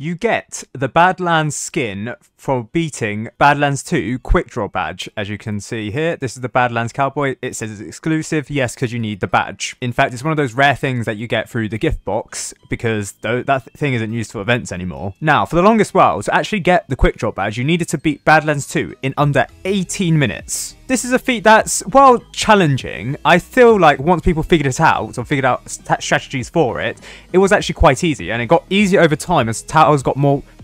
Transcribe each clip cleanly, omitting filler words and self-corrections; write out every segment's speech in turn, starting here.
You get the Badlands skin for beating Badlands 2 Quickdraw badge. As you can see here, this is the Badlands Cowboy. It says it's exclusive, yes, because you need the badge. In fact, it's one of those rare things that you get through the gift box, because that thing isn't used for events anymore. Now, for the longest while, to actually get the Quickdraw badge, you needed to beat Badlands 2 in under 18 minutes. This is a feat that's, well, challenging. I feel like once people figured it out, or figured out strategies for it, it was actually quite easy, and it got easier over time as towers got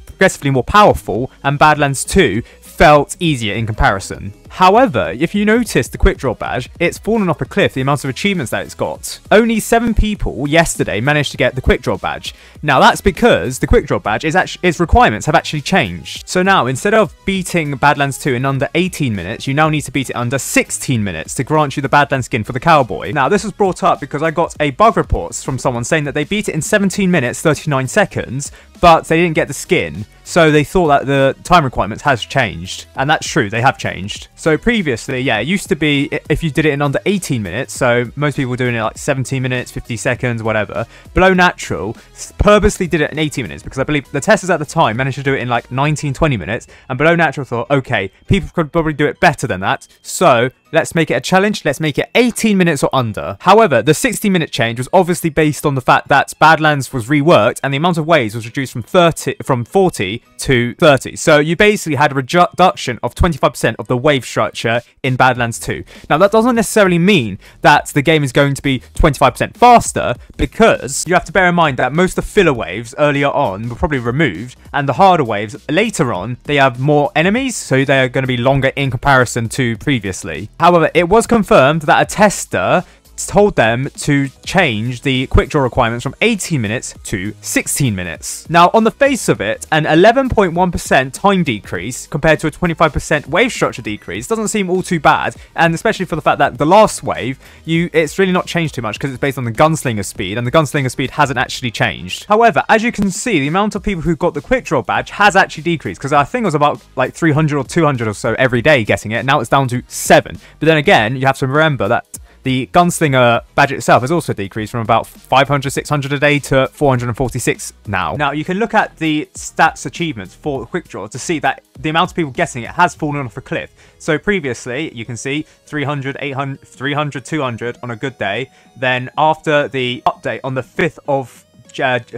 progressively more powerful, and Badlands 2 felt easier in comparison. However, if you notice the Quickdraw badge, it's fallen off a cliff, the amount of achievements that it's got. Only 7 people yesterday managed to get the Quickdraw badge. Now that's because the Quickdraw badge its requirements have actually changed. So now, instead of beating Badlands 2 in under 18 minutes, you now need to beat it under 16 minutes to grant you the Badlands skin for the Cowboy. Now this was brought up because I got a bug report from someone saying that they beat it in 17 minutes 39 seconds, but they didn't get the skin. So they thought that the time requirements has changed, and that's true, they have changed. So previously, yeah, it used to be if you did it in under 18 minutes, so most people were doing it like 17 minutes, 50 seconds, whatever. Below Natural purposely did it in 18 minutes because I believe the testers at the time managed to do it in like 19, 20 minutes, and Below Natural thought, okay, people could probably do it better than that, so let's make it a challenge, let's make it 18 minutes or under. However, the 60-minute change was obviously based on the fact that Badlands was reworked and the amount of waves was reduced from 40 to 30. So you basically had a reduction of 25% of the wave structure in Badlands 2. Now that doesn't necessarily mean that the game is going to be 25% faster, because you have to bear in mind that most of the filler waves earlier on were probably removed, and the harder waves later on, they have more enemies, so they are going to be longer in comparison to previously. However, it was confirmed that a tester told them to change the Quickdraw requirements from 18 minutes to 16 minutes. Now, on the face of it, an 11.1% time decrease compared to a 25% wave structure decrease doesn't seem all too bad, and especially for the fact that the last wave, it's really not changed too much because it's based on the gunslinger speed, and the gunslinger speed hasn't actually changed. However, as you can see, the amount of people who got the Quickdraw badge has actually decreased, because I think it was about like 300 or 200 or so every day getting it. Now it's down to 7. But then again, you have to remember that the Gunslinger badge itself has also decreased from about 500, 600 a day to 446 now. Now, you can look at the stats achievements for the Quickdraw to see that the amount of people getting it has fallen off a cliff. So previously, you can see 300, 800, 300, 200 on a good day. Then after the update on the 5th of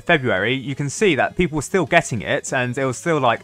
February, you can see that people were still getting it, and it was still like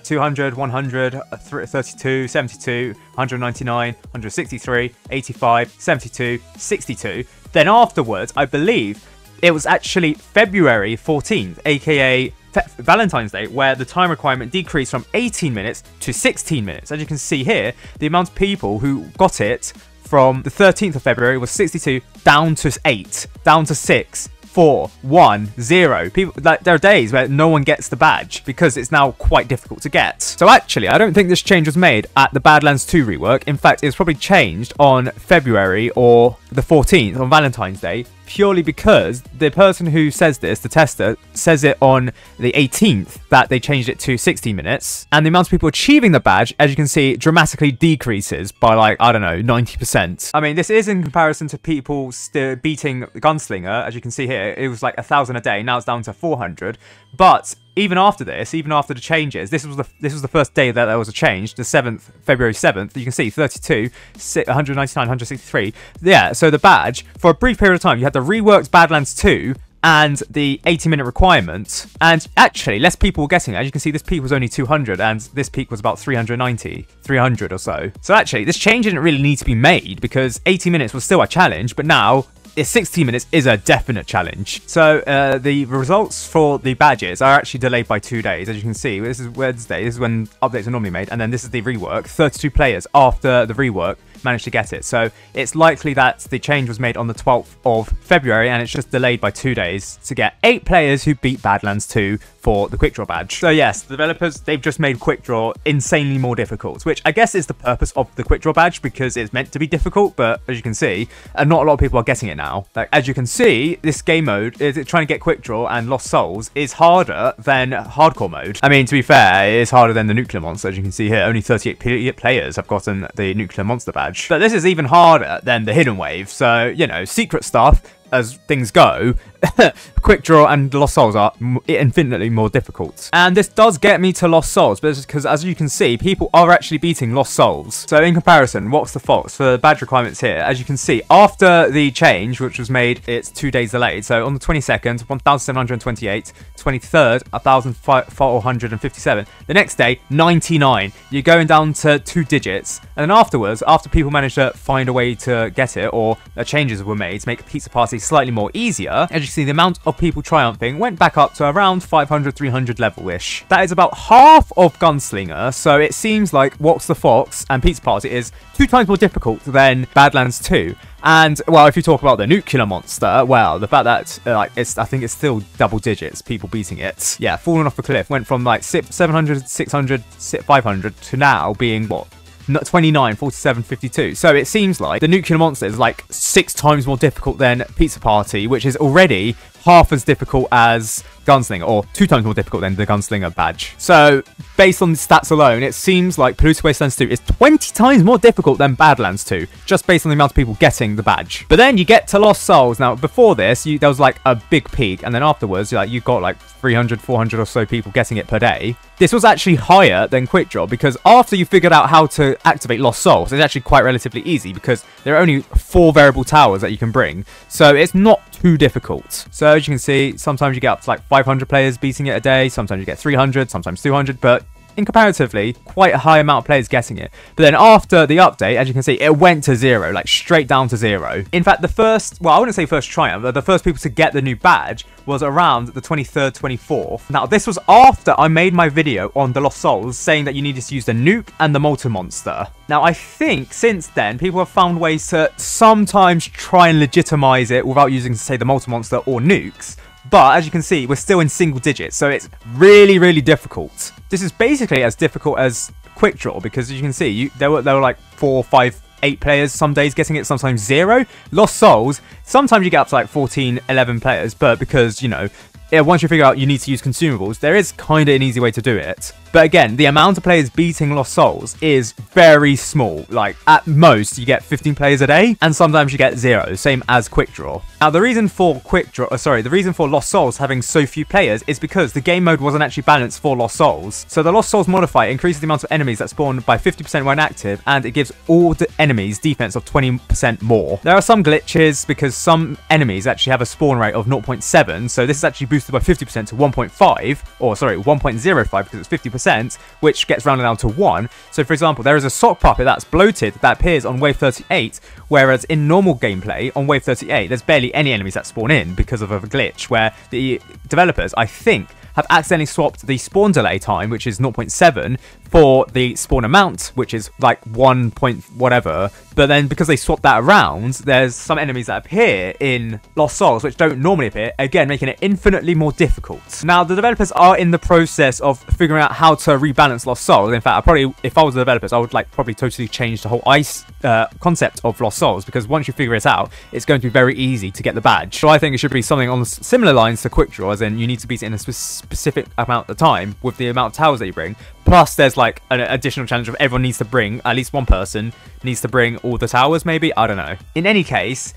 200, 100, 32, 72, 199, 163, 85, 72, 62. Then afterwards, I believe it was actually February 14th, aka Valentine's Day, where the time requirement decreased from 18 minutes to 16 minutes. As you can see here, the amount of people who got it from the 13th of February was 62 down to 8, down to 6. 4, 1, 0. People, like, there are days where no one gets the badge because it's now quite difficult to get. So actually, I don't think this change was made at the Badlands 2 rework. In fact, it was probably changed on February or the 14th on Valentine's Day, purely because the person who says this, the tester, says it on the 18th that they changed it to 60 minutes, and the amount of people achieving the badge, as you can see, dramatically decreases by, like, I don't know, 90%. I mean, this is in comparison to people still beating Gunslinger. As you can see here, it was like 1,000 a day, now it's down to 400, but even after this, even after the changes, this was the first day that there was a change, the 7th, February 7th, you can see 32, 199, 163. Yeah, so the badge, for a brief period of time, you had the reworked Badlands 2 and the 80-minute requirement, and actually less people were getting it. As you can see, this peak was only 200 and this peak was about 390, 300 or so. So actually, this change didn't really need to be made because 80 minutes was still a challenge, but now 16 minutes is a definite challenge. So the results for the badges are actually delayed by 2 days. As you can see, this is Wednesday, this is when updates are normally made, and then this is the rework. 32 players after the rework managed to get it. So it's likely that the change was made on the 12th of February and it's just delayed by 2 days to get 8 players who beat Badlands 2 for the Quickdraw badge. So yes, the developers, they've just made Quickdraw insanely more difficult, which I guess is the purpose of the Quickdraw badge, because it's meant to be difficult, but as you can see, not a lot of people are getting it now. Like, as you can see, this game mode, is trying to get Quickdraw and Lost Souls, is harder than hardcore mode. I mean, to be fair, it is harder than the Nuclear Monster. As you can see here, only 38 players have gotten the Nuclear Monster badge. But this is even harder than the Hidden Wave, so, you know, secret stuff, as things go, Quickdraw and Lost Souls are infinitely more difficult. And this does get me to Lost Souls, but it's because, as you can see, people are actually beating Lost Souls. So in comparison, what's the faults for the badge requirements here? As you can see, after the change, which was made, it's 2 days delayed. So on the 22nd, 1,728, 23rd, 1,457. The next day, 99. You're going down to 2 digits. And then afterwards, after people managed to find a way to get it, or changes were made to make Pizza Party slightly more easier, as you see, the amount of people triumphing went back up to around 500, 300 level-ish. That is about half of Gunslinger, so it seems like What's the Fox and Pizza Party is 2 times more difficult than Badlands 2. And, well, if you talk about the nuclear monster, well, the fact that, I think it's still double digits, people beating it. Yeah, falling off the cliff, went from, 700, 600, 500 to now being, what? 29, 47, 52. So it seems like the nuclear monster is 6 times more difficult than Pizza Party, which is already half as difficult as Gunslinger, or 2 times more difficult than the Gunslinger badge. So, based on the stats alone, it seems like Polluted Wastelands 2 is 20 times more difficult than Badlands 2, just based on the amount of people getting the badge. But then you get to Lost Souls. Now, before this, there was a big peak, and then afterwards, you got 300, 400 or so people getting it per day. This was actually higher than Quickdraw, because after you figured out how to activate Lost Souls, it's actually quite relatively easy, because there are only 4 variable towers that you can bring, so it's not too difficult. So as you can see, sometimes you get up to 500 players beating it a day, sometimes you get 300, sometimes 200, but in comparatively, quite a high amount of players getting it. But then after the update, as you can see, it went to 0, straight down to 0. In fact, the first, well, I wouldn't say first triumph, but the first people to get the new badge was around the 23rd, 24th. Now, this was after I made my video on the Lost Souls, saying that you needed to use the nuke and the Molten Monster. Now, I think since then, people have found ways to sometimes try and legitimize it without using, say, the Molten Monster or nukes. But as you can see, we're still in single digits, so it's really, really difficult. This is basically as difficult as Quickdraw, because as you can see, there were 4, 5, 8 players some days getting it, sometimes 0. Lost Souls, sometimes you get up to 14, 11 players, but because, once you figure out you need to use consumables, there is kind of an easy way to do it. But again, the amount of players beating Lost Souls is very small. At most, you get 15 players a day, and sometimes you get 0, same as Quickdraw. Now, the reason for the reason for Lost Souls having so few players is because the game mode wasn't actually balanced for Lost Souls. So the Lost Souls modifier increases the amount of enemies that spawn by 50% when active, and it gives all the enemies defense of 20% more. There are some glitches because some enemies actually have a spawn rate of 0.7, so this is actually boosted by 50% to 1.5, or sorry, 1.05 because it's 50%, which gets rounded down to 1. So for example, there is a sock puppet that's bloated that appears on wave 38, whereas in normal gameplay on wave 38, there's barely any enemies that spawn in because of a glitch where the developers, I think, have accidentally swapped the spawn delay time, which is 0.7, for the spawn amount, which is 1 point whatever. But then because they swapped that around, there's some enemies that appear in Lost Souls which don't normally appear, again making it infinitely more difficult. Now, the developers are in the process of figuring out how to rebalance Lost Souls. In fact, if I was the developers, I would probably totally change the whole concept of Lost Souls, because once you figure it out, it's going to be very easy to get the badge. So I think it should be something on similar lines to Quickdraw, as in you need to beat it in a specific amount of time with the amount of towers that you bring. Plus, there's an additional challenge of everyone needs to bring, at least one person needs to bring all the towers, maybe? I don't know. In any case,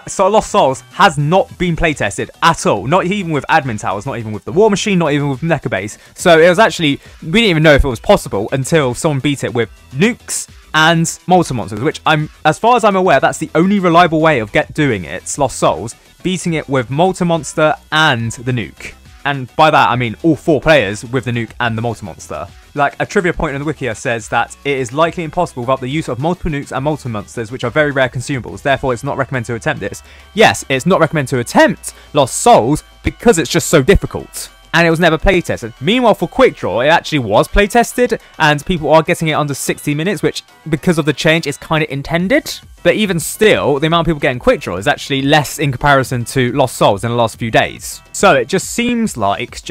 so Lost Souls has not been playtested at all. Not even with admin towers, not even with the War Machine, not even with Mecha Base. So it was actually, we didn't even know if it was possible until someone beat it with nukes and Molten Monsters, which as far as I'm aware, that's the only reliable way of doing it, Lost Souls, beating it with Molten Monster and the nuke. And by that, I mean all 4 players with the nuke and the Molten Monster. A trivia point in the wiki says that it is likely impossible without the use of multiple nukes and Molten Monsters, which are very rare consumables. Therefore, it's not recommended to attempt this. Yes, it's not recommended to attempt Lost Souls because it's just so difficult. And it was never playtested. Meanwhile, for Quickdraw, it actually was playtested, and people are getting it under 60 minutes, which, because of the change, is kind of intended. But even still, the amount of people getting Quickdraw is actually less in comparison to Lost Souls in the last few days. So it just seems like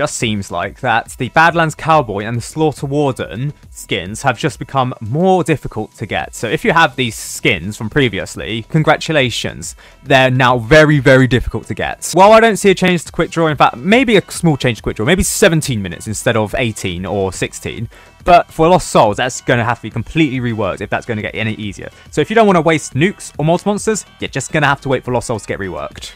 that the Badlands Cowboy and the Slaughter Warden skins have just become more difficult to get. So if you have these skins from previously, congratulations. They're now very, very difficult to get. While I don't see a change to Quickdraw, in fact, maybe a small change to Quickdraw, maybe 17 minutes instead of 18 or 16. But for Lost Souls, that's going to have to be completely reworked if that's going to get any easier. So if you don't want to waste nukes or Molten Monsters, you're just going to have to wait for Lost Souls to get reworked.